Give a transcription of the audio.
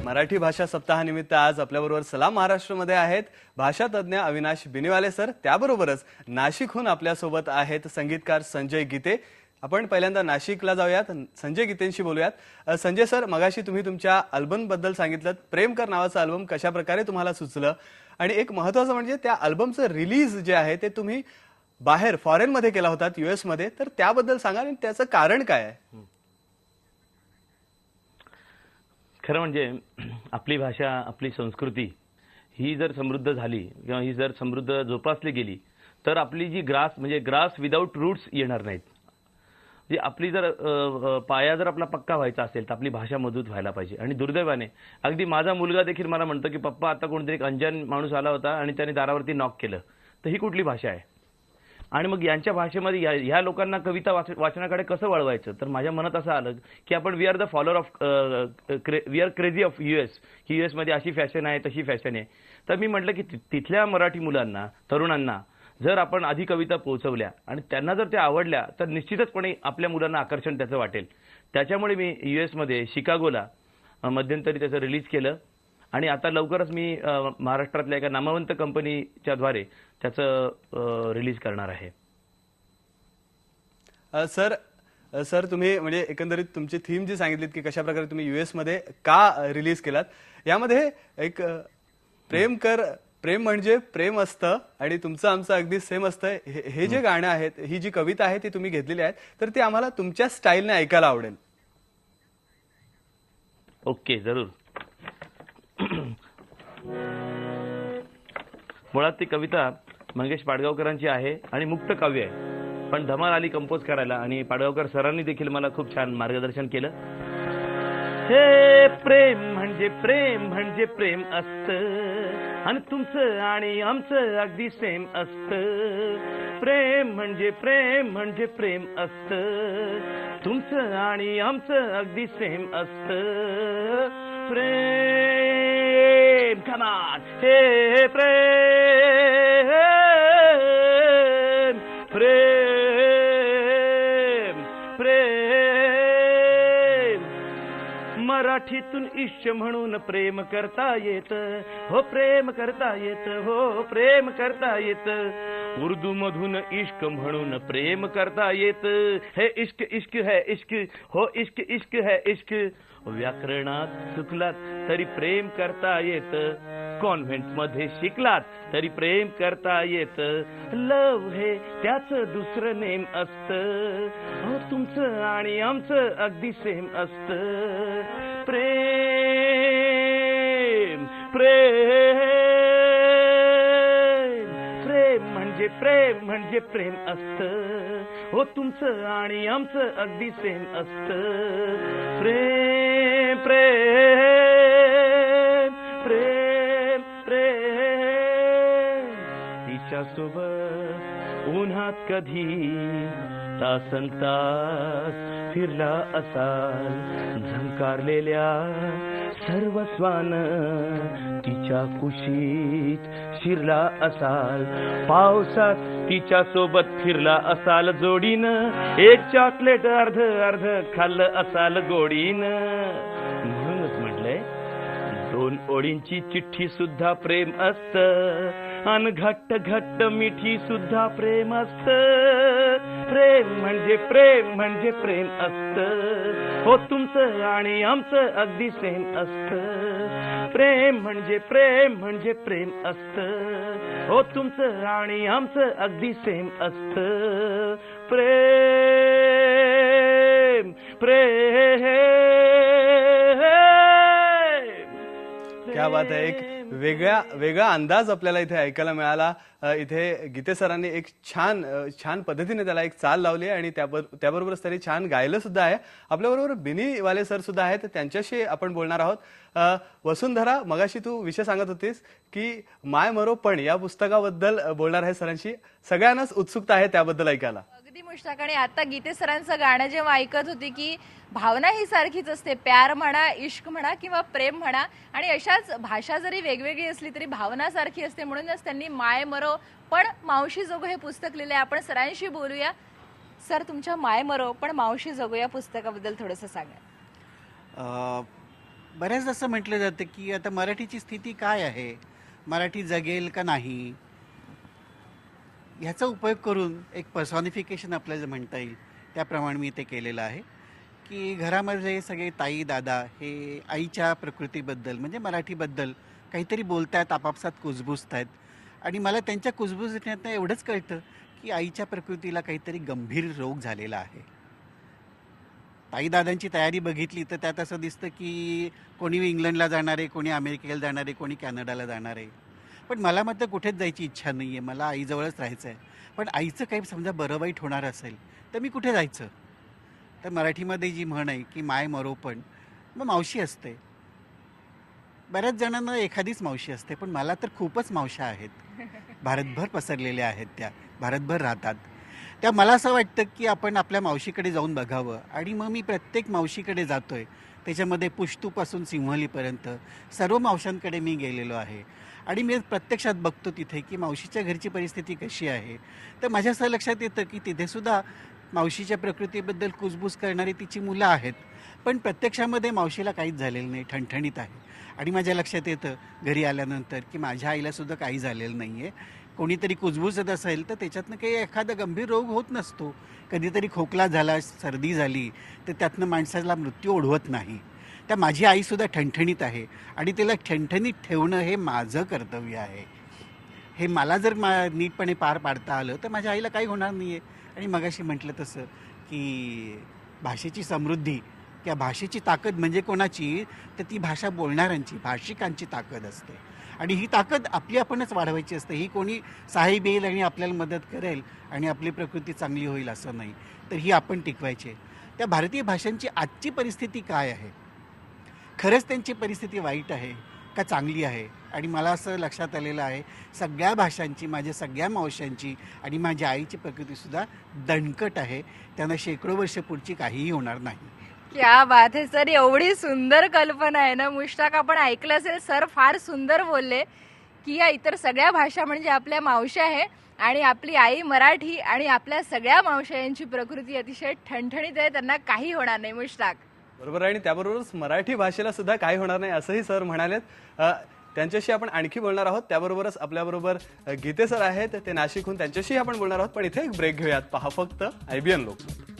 मराठी भाषा सप्ताहानिमित्त आज आपल्याबरोबर सलाम महाराष्ट्रमध्ये आहेत भाषा तज्ञ अविनाश बिनीवाले सर. त्याबरोबरच नाशिकहून आपल्यासोबत आहेत संगीतकार संजय गीते. आपण पहिल्यांदा नाशिकला जाऊयात, संजय गीतेंशी बोलूयात. संजय सर, मगाशी तुम्ही तुमच्या अल्बम बद्दल सांगितलं. प्रेम कर नावाचं अल्बम कशा प्रकारे तुम्हाला सुचलं आणि एक महत्त्वाचं म्हणजे त्या अल्बमचं रिलीज जे आहे ते तुम्ही बाहेर फॉरेन मध्ये केला होता, यूएस मध्ये, तर त्याबद्दल सांगा आणि त्याचं कारण काय आहे? खरं म्हणजे आपली भाषा, आपली संस्कृती ही जर समृद्ध झाली किंवा ही जर समृद्ध जोपासली गेली तर आपली जी ग्रास विदाउट रूट्स येणार नाहीत. जी आपली जर पाया जर आपला पक्का व्हायचा असेल तर आपली भाषा मजबूत व्हायला पाहिजे. आणि दुर्दैवाने अगदी माझा मुलगा देखील मला म्हणतो की पप्पा, आता कोणतरी एक अनजान माणूस आला होता आणि त्याने दारावरती नॉक केलं, तर ही कुठली भाषा आहे? आणि मग यांच्या भाषेमध्ये ह्या लोकांना कविता वाचनाकडे कसं वळवायचं? तर माझ्या मनात असं आलं की आपण we are the follower of we are crazy of US, की यूएस मध्ये अशी फॅशन आहे, तशी फॅशन आहे. तर मी म्हटलं की तिथल्या मराठी मुलांना, तरुणांना जर आपण आधी कविता पोहोचवल्या आणि त्यांना जर त्या आवडल्या तर निश्चितचपणे आपल्या मुलांना आकर्षण त्याचं वाटेल. त्याच्यामुळे मी यूएस मध्ये शिकागोला मध्यंतरी त्याचं रिलीज केलं आणि आता लवकरच मी महाराष्ट्रातल्या एका नामवंत कंपनीच्या द्वारे त्याचं रिलीज करणार आहे. सर तुम्ही म्हणजे एकंदरीत तुमची थीम जी सांगितलीत की कशा प्रकारे तुम्ही यूएस मध्ये का रिलीज केलात, यामध्ये एक प्रेम म्हणजे प्रेम असतं आणि तुमचं आमचं अगदी सेम असतं. हे जे गाणं आहेत, ही जी कविता आहे ती तुम्ही घेतलेली आहे, तर ती आम्हाला तुमच्या स्टाईलने ऐकायला आवडेल. ओके, जरूर. मुळात ती कविता मंगेश पाडगावकरांची आहे आणि मुक्त काव्य आहे, पण धमाल आली कंपोज करायला आणि पाडगावकर सरांनी देखील मला खूप छान मार्गदर्शन केलं. हे प्रेम म्हणजे प्रेम असतं आणि तुमचं आणि आमचं अगदी सेम असतं. प्रेम म्हणजे प्रेम असतं, तुमचं आणि आमचं अगदी सेम असतं. प्रेम कमान, हे प्रेम प्रेम प्रेम मराठीतून इश्क म्हणून प्रेम करता येत, हो प्रेम करता येत, हो प्रेम करता येत. उर्दू मधून इश्क म्हणून प्रेम करता येत. हे इश्क इश्क है इश्क, हो इश्क इश्क है इश्क. व्याकरणात चुकलात तरी प्रेम करता येत, कॉन्व्हेंट मध्ये शिकलात तरी प्रेम करता येत. लव हे त्याचं दुसरं नेम असतं, हो तुमचं आणि आमचं अगदी सेम असतं. प्रेम प्रेम प्रेम म्हणजे प्रेम असतं, हो तुमचं आणि आमचं अगदी सेम असतं. प्रेम प्रेम प्रेम प्रेम तिच्यासोबत उन्हात कधी तासन तास फिरला असाल, झंकारलेल्या सर्वस्वान तिच्या कुशीत शिरला असाल. पावसात तिच्या सोबत फिरला असाल जोडीनं, एक चॉकलेट अर्ध अर्ध खाल्लं असाल गोडीनं. म्हणूनच म्हटलंय, दोन ओळींची चिठ्ठी सुद्धा प्रेम असतं आणि घट्ट घट्ट मिठी सुद्धा प्रेम असतं. प्रेम म्हणजे प्रेम असतं, हो तुमचं आणि आमचं अगदी सेम असतं. प्रेम म्हणजे प्रेम असतं, हो तुमचं आणि आमचं अगदी सेम असतं. प्रेम प्रेम. क्या बात आहे. एक वेगळा अंदाज आपल्याला इथे ऐकायला मिळाला. इथे गीते सरांनी एक छान पद्धतीने त्याला एक चाल लावली आणि त्याबरोबरच त्यांनी छान गायलं सुद्धा आहे. आपल्याबरोबर बिनीवाले सर सुद्धा आहेत, त्यांच्याशी आपण बोलणार आहोत. वसुंधरा, मगाशी तू विषय सांगत होतीस की माय मरो पण या पुस्तकाबद्दल बोलणार आहे सरांशी. सगळ्यांनाच उत्सुकता आहे त्याबद्दल ऐकायला. अगदी मुश्ताक. आणि आता गीते सरांचं गाणं जेव्हा ऐकत होती की भावना ही सारखीच असते, प्यार म्हणा, इश्क म्हणा किंवा प्रेम म्हणा, आणि अशाच भाषा जरी वेगवेगळी असली तरी भावना सारखी असते. म्हणूनच त्यांनी माय मरो पण मावशी जगो हे पुस्तक लिहिले. आपण सरांशी बोलूया. सर, तुमच्या माय मरो पण मावशी जगो या पुस्तकाबद्दल थोडंसं सांगा. बऱ्याच असं म्हटलं जातं की आता मराठीची स्थिती काय आहे, मराठी जगेल का नाही, ह्याचा उपयोग करून एक पर्सॉनिफिकेशन आपल्याला म्हणता येईल त्याप्रमाणे मी ते केलेलं आहे की घरामध्ये सगळे ताई दादा हे आईच्या प्रकृतीबद्दल म्हणजे मराठीबद्दल काहीतरी बोलतायत, आपापसात कुजबुजतायत आणि मला त्यांच्या कुजबुजण्यातनं एवढंच कळतं की आईच्या प्रकृतीला काहीतरी गंभीर रोग झालेला आहे. ताईदादांची तयारी बघितली तर त्यात असं दिसतं की कोणी इंग्लंडला जाणार आहे, कोणी अमेरिकेला जाणार आहे, कोणी कॅनडाला जाणार आहे. पण मला मात्र कुठेच जायची इच्छा नाही आहे, मला आईजवळच राहायचं आहे. पण आईचं काही समजा बरं वाईट होणार असेल तर मी कुठे जायचं? तर मराठीमध्ये जी म्हण आहे की माय मरो पण मग मावशी असते. बऱ्याच जणांना एखादीच मावशी असते, पण मला तर खूपच मावश्या आहेत. भारतभर पसरलेल्या आहेत, त्या भारतभर राहतात. त्या मला असं वाटतं की आपण आपल्या मावशीकडे जाऊन बघावं आणि मग मी प्रत्येक मावशीकडे जातोय. त्याच्यामध्ये पुष्तूपासून सिंहलीपर्यंत सर्व मावशांकडे मी गेलेलो आहे आणि मी प्रत्यक्षात बघतो तिथे की मावशीच्या घरची परिस्थिती कशी आहे. तर माझ्या असं लक्षात येतं की तिथेसुद्धा मावशीच्या प्रकृतीबद्दल कुजबूज करणारी तिची मुलं आहेत, पण प्रत्यक्षामध्ये मावशीला काहीच झालेलं नाही, ठणठणीत आहे. आणि माझ्या लक्षात येतं घरी आल्यानंतर की माझ्या आईलासुद्धा काही झालेलं नाही आहे. कोणीतरी कुजबुजत असेल तर त्याच्यातनं काही एखादा गंभीर रोग होत नसतो. कधीतरी खोकला झाला, सर्दी झाली तर त्यातनं माणसाला मृत्यू ओढवत नाही. तर माझी आईसुद्धा ठणठणीत आहे आणि तिला ठणठणीत ठेवणं हे माझं कर्तव्य आहे. हे मला जर नीटपणे पार पाडता आलं तर माझ्या आईला काही होणार नाही आहे. आणि मगाशी म्हटलं तसं की भाषेची समृद्धी किंवा भाषेची ताकद म्हणजे कोणाची, तर ती भाषा बोलणाऱ्यांची, भाषिकांची ताकद असते. आणि ही ताकद आपली आपणच वाढवायची असते. ही कोणी साहेब येईल आणि आपल्याला मदत करेल आणि आपली प्रकृती चांगली होईल असं नाही, तर ही आपण टिकवायची. त्या भारतीय भाषांची आजची परिस्थिती काय आहे? खरंच त्यांची परिस्थिती वाईट आहे का चांगली आहे? आणि मला असं लक्षात आलेलं आहे सगळ्या भाषांची, माझ्या सगळ्या मावशांची आणि माझ्या आईची प्रकृतीसुद्धा दणकट आहे. त्यांना शेकडो वर्ष पुढची काहीही होणार नाही. क्या बात आहे सर, एवढी सुंदर कल्पना आहे ना. मुश्ताक, आपण ऐकलं असेल, सर फार सुंदर बोलले की या इतर सगळ्या भाषा म्हणजे आपल्या मावश्या आहे आणि आपली आई मराठी आणि आपल्या सगळ्या मावश्या यांची प्रकृती अतिशय ठणठणीत आहे, त्यांना काही होणार नाही. मुश्ताक बरोबर आहे आणि त्याबरोबरच मराठी भाषेला सुद्धा काही होणार नाही असंही सर म्हणालेत. त्यांच्याशी आपण आणखी बोलणार आहोत. त्याबरोबरच आपल्याबरोबर गीते सर आहेत, ते नाशिकहून, त्यांच्याशी आपण बोलणार आहोत. पण इथे एक ब्रेक घेऊयात. पहा फक्त IBN लोकमत.